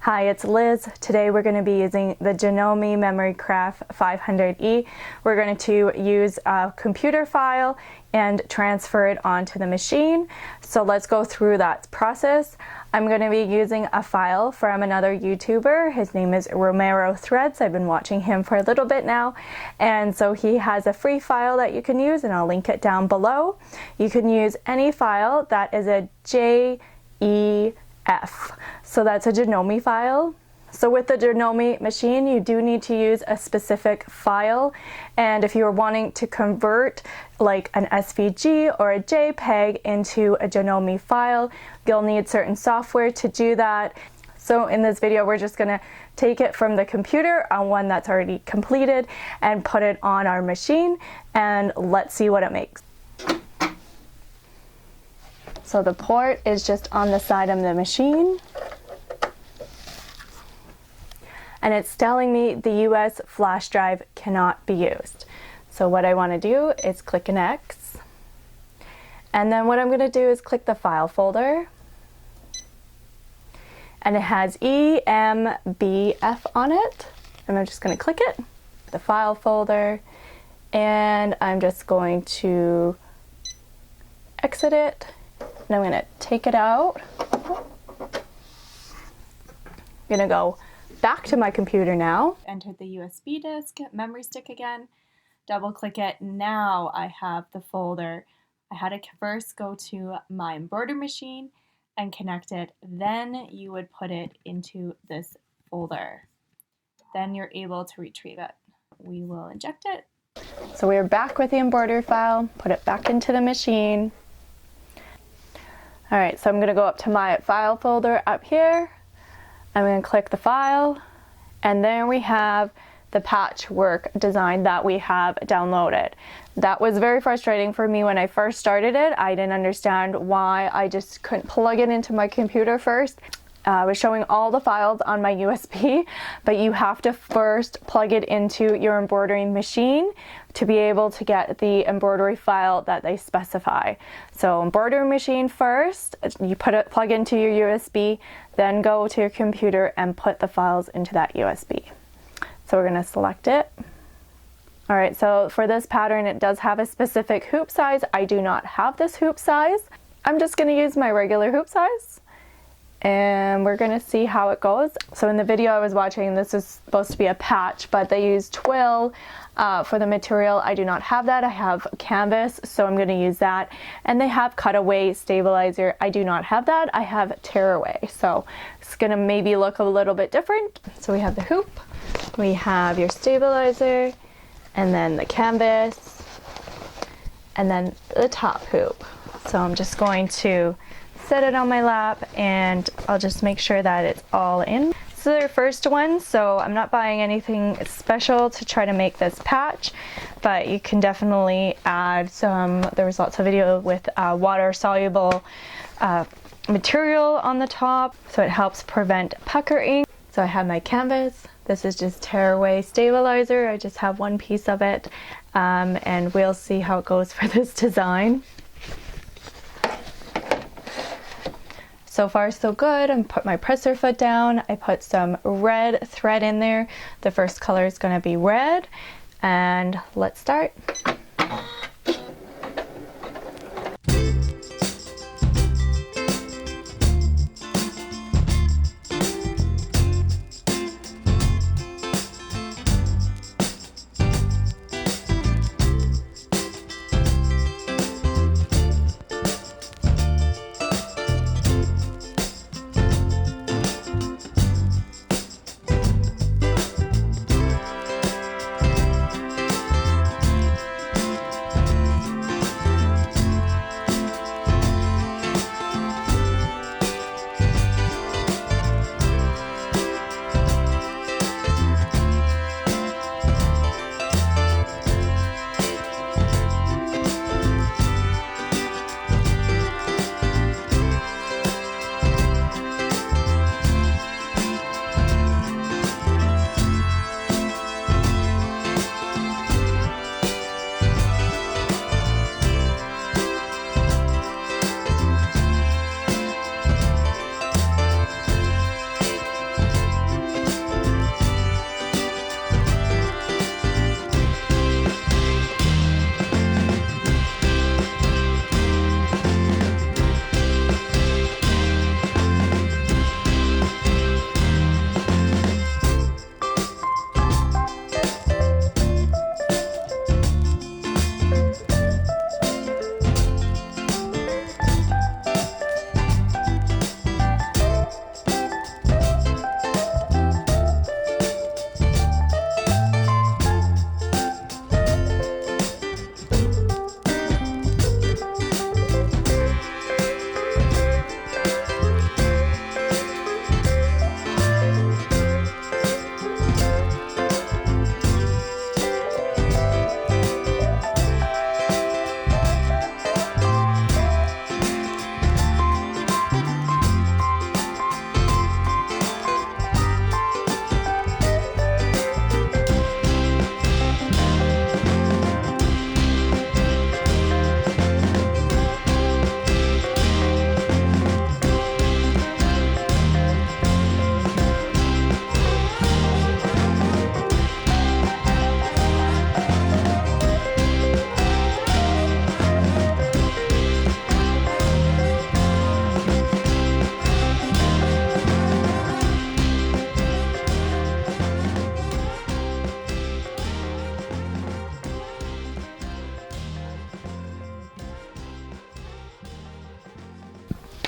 Hi, it's Liz. Today we're going to be using the Janome Memory Craft 500E. We're going to use a computer file and transfer it onto the machine. So let's go through that process. I'm going to be using a file from another YouTuber. His name is Romero Threads. I've been watching him for a little bit now. And so he has a free file that you can use, and I'll link it down below. You can use any file that is a JEF. So that's a Janome file. So with the Janome machine, you do need to use a specific file. And if you are wanting to convert like an SVG or a JPEG into a Janome file, you'll need certain software to do that. So in this video, we're just gonna take it from the computer on one that's already completed and put it on our machine, and let's see what it makes. So the port is just on the side of the machine. And it's telling me the US flash drive cannot be used. So what I want to do is click an X. And then what I'm going to do is click the file folder. And it has EMBF on it. And I'm just going to click it, the file folder. And I'm just going to exit it. And I'm going to take it out. I'm going to go back to my computer now. Enter the USB disk, memory stick again, double click it. Now I have the folder. I had to first go to my embroidery machine and connect it. Then you would put it into this folder. Then you're able to retrieve it. We will inject it. So we're back with the embroidery file, put it back into the machine. All right, so I'm gonna go up to my file folder up here. I'm going to click the file, and there we have the patchwork design that we have downloaded. That was very frustrating for me when I first started it. I didn't understand why I just couldn't plug it into my computer first. I was showing all the files on my USB, but you have to first plug it into your embroidering machine to be able to get the embroidery file that they specify. So embroidery machine first, you plug into your USB, then go to your computer and put the files into that USB. So we're going to select it. All right, so for this pattern, it does have a specific hoop size. I do not have this hoop size. I'm just going to use my regular hoop size. And we're gonna see how it goes. So in the video I was watching, this is supposed to be a patch, but they use twill for the material. I do not have that. I have canvas, so I'm gonna use that. And they have cutaway stabilizer. I do not have that. I have tearaway, so it's gonna maybe look a little bit different. So we have the hoop, we have your stabilizer, and then the canvas, and then the top hoop. So I'm just going to set it on my lap, and I'll just make sure that it's all in. This is their first one, so I'm not buying anything special to try to make this patch, but you can definitely add some. There was lots of video with water soluble material on the top, so it helps prevent puckering. So I have my canvas. This is just tearaway stabilizer. I just have one piece of it, and we'll see how it goes for this design. So far so good. I put my presser foot down. I put some red thread in there. The first color is going to be red, and let's start.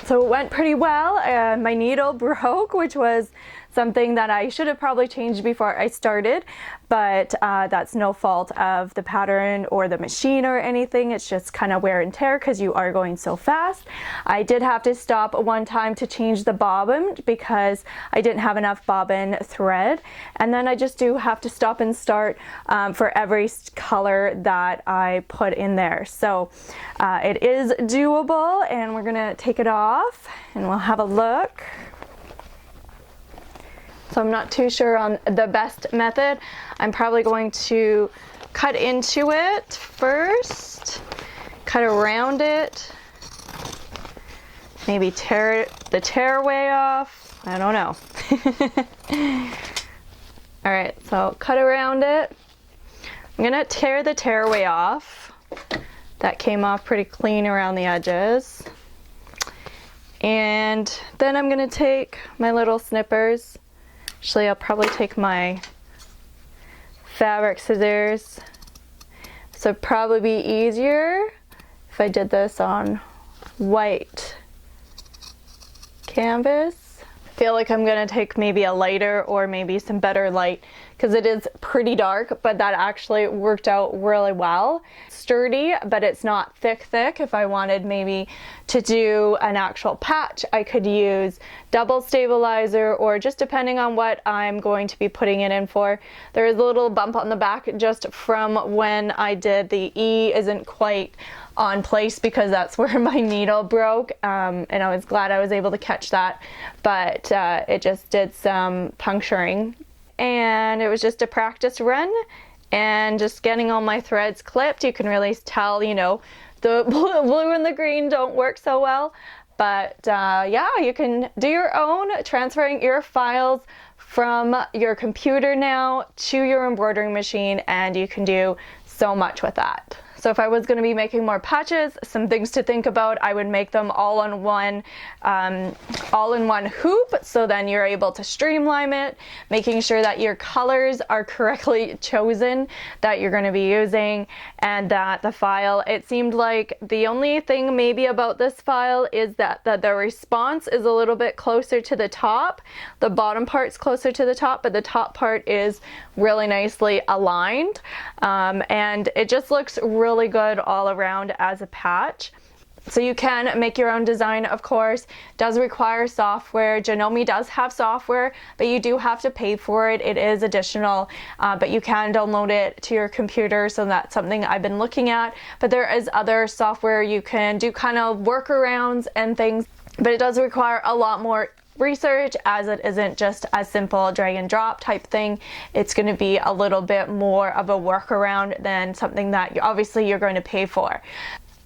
So it went pretty well. My needle broke, which was something that I should have probably changed before I started, but that's no fault of the pattern or the machine or anything. It's just kind of wear and tear because you are going so fast. I did have to stop one time to change the bobbin because I didn't have enough bobbin thread, and then I just do have to stop and start for every color that I put in there. So it is doable, and we're gonna take it off and we'll have a look. So I'm not too sure on the best method. I'm probably going to cut into it first, cut around it, maybe tear the tearaway off. I don't know. All right, so cut around it. I'm gonna tear the tearaway off. That came off pretty clean around the edges. And then I'm gonna take my little snippers. Actually, I'll probably take my fabric scissors. So it'd probably be easier if I did this on white canvas. I feel like I'm gonna take maybe a lighter or maybe some better light because it is pretty dark, but that actually worked out really well. Sturdy, but it's not thick. If I wanted maybe to do an actual patch, I could use double stabilizer, or just depending on what I'm going to be putting it in for. There is a little bump on the back just from when I did the E isn't quite on place because that's where my needle broke, and I was glad I was able to catch that, but it just did some puncturing. And it was just a practice run and just getting all my threads clipped. You can really tell, you know, the blue and the green don't work so well, but yeah, you can do your own, transferring your files from your computer now to your embroidering machine, and you can do so much with that. So if I was going to be making more patches, some things to think about, I would make them all in one hoop, so then you're able to streamline it, making sure that your colors are correctly chosen that you're going to be using, and that the file, it seemed like the only thing maybe about this file is that the response is a little bit closer to the top. The bottom part's closer to the top, but the top part is really nicely aligned, and it just looks really good all around as a patch. So you can make your own design, of course. It does require software. Janome does have software, but you do have to pay for it. It is additional, but you can download it to your computer, so that's something I've been looking at. But there is other software you can do kind of workarounds and things, but it does require a lot more research, as it isn't just a simple drag and drop type thing. It's going to be a little bit more of a workaround than something that obviously you're going to pay for.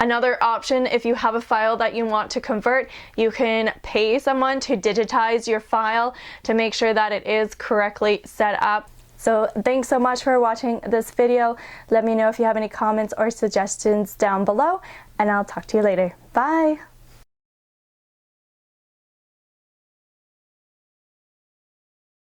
Another option, if you have a file that you want to convert, you can pay someone to digitize your file to make sure that it is correctly set up. So thanks so much for watching this video. Let me know if you have any comments or suggestions down below, and I'll talk to you later. Bye!